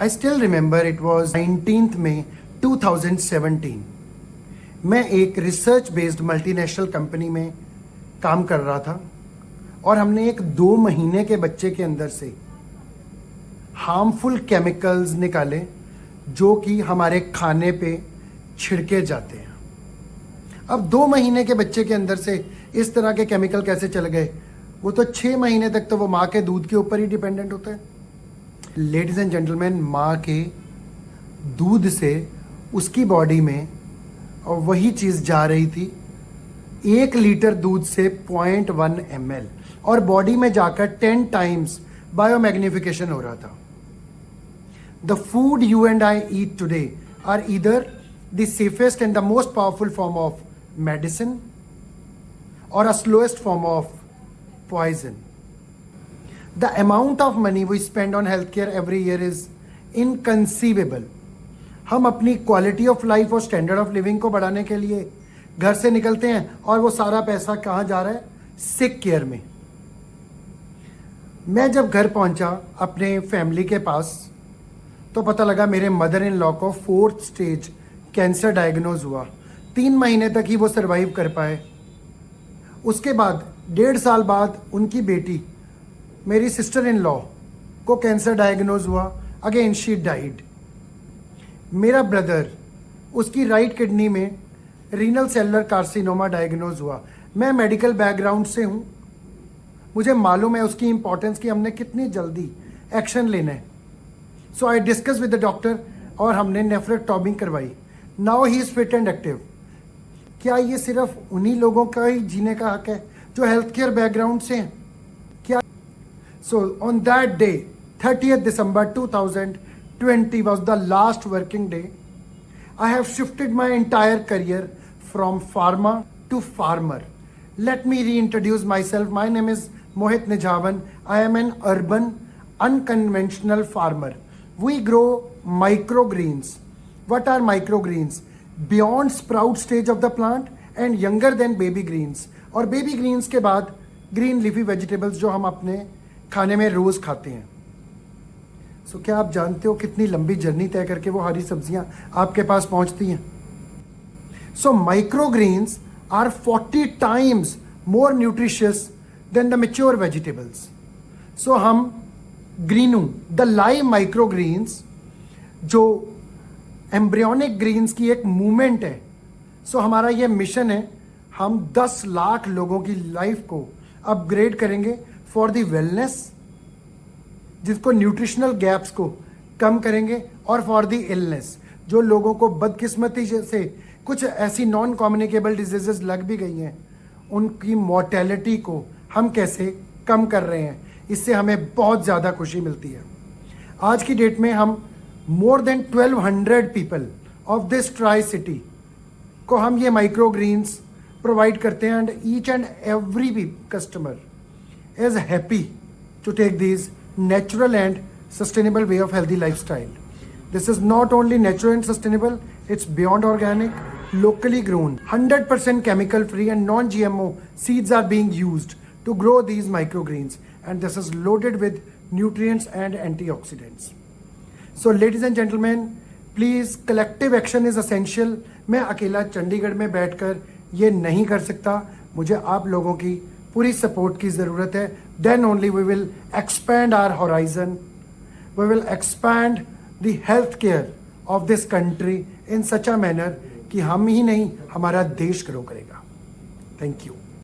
I still remember it was 19th May 2017. मैं एक research based multinational company में काम कर रहा था और हमने एक 2 महीने के बच्चे के अंदर से हार्मफुल केमिकल्स निकाले जो कि हमारे खाने पे छिड़के जाते हैं। अब 2 महीने के बच्चे के अंदर से इस तरह के केमिकल कैसे चल गए? वो तो 6 महीने तक तो वो माँ के दूध के ऊपर ही डिपेंडेंट होता है। लेडीज एंड जेंटलमैन, माँ के दूध से उसकी बॉडी में और वही चीज़ जा रही थी 1 लीटर दूध से 0.1 ml और बॉडी में जाकर 10 टाइम्स बायोमैग्निफिकेशन हो रहा था। The food you and I eat today are either the safest and the most powerful form of medicine or a slowest form of poison. The amount of money we spend on healthcare every year is inconceivable. हम अपनी quality of life और standard of living को बढ़ाने के लिए घर से निकलते हैं और वो सारा पैसा कहाँ जा रहा है? सिक केयर में। मैं जब घर पहुंचा अपने फैमिली के पास तो पता लगा मेरे मदर इन लॉ को 4th स्टेज कैंसर डायग्नोज हुआ। 3 महीने तक ही वो सर्वाइव कर पाए। उसके बाद 1.5 साल बाद उनकी बेटी मेरी सिस्टर इन लॉ को कैंसर डायग्नोज हुआ। Again she died. मेरा ब्रदर, उसकी राइट किडनी में रीनल सेलुलर कार्सिनोमा डायग्नोज हुआ। मैं मेडिकल बैकग्राउंड से हूँ, मुझे मालूम है उसकी इंपॉर्टेंस कि हमने कितनी जल्दी एक्शन लेना है। So I discuss with the doctor और हमने नेफ्रेक्टॉमी करवाई। Now he is fit and active. क्या ये सिर्फ उन्हीं लोगों का ही जीने का हक है जो हेल्थ केयर बैकग्राउंड से हैं? क्या? So on that day 30th December 2020 was the last working day. I have shifted my entire career from pharma to farmer. Let me reintroduce myself. My name is Mohit Nijavan. I am an urban, unconventional farmer. We grow microgreens. What are microgreens? Beyond sprout stage of the plant and younger than baby greens. और baby greens के बाद green leafy vegetables जो हम अपने खाने में रोज खाते हैं। सो क्या आप जानते हो कितनी लंबी जर्नी तय करके वो हरी सब्जियां आपके पास पहुंचती हैं? So microgreens are 40 times more nutritious than the mature vegetables. So हम ग्रीनू द लाइव माइक्रोग्रीन्स जो एम्ब्रियोनिक ग्रीन्स की एक मूवमेंट है। सो हमारा ये मिशन है, हम 10 लाख लोगों की लाइफ को अपग्रेड करेंगे फॉर द वेलनेस, जिसको न्यूट्रिशनल गैप्स को कम करेंगे, और फॉर द इलनेस, जो लोगों को बदकिस्मती से कुछ ऐसी नॉन कम्युनिकेबल डिजीजेस लग भी गई हैं, उनकी मोर्टेलिटी को हम कैसे कम कर रहे हैं। इससे हमें बहुत ज़्यादा खुशी मिलती है। आज की डेट में हम more than 1200 people of this tri-city को हम ये microgreens provide करते हैं, and each and every customer is happy to take these natural and sustainable way of healthy lifestyle. This is not only natural and sustainable, it's beyond organic, locally grown, 100% chemical free and non-GMO seeds are being used to grow these microgreens, and this is loaded with nutrients and antioxidants. So ladies and gentlemen, please collective action is essential. मैं अकेला चंडीगढ़ में बैठकर ये नहीं कर सकता, मुझे आप लोगों की पूरी सपोर्ट की ज़रूरत है। Then only we will expand our horizon. We will expand the healthcare of this country in such a manner कि हम ही नहीं, हमारा देश ग्रो करेगा। Thank you.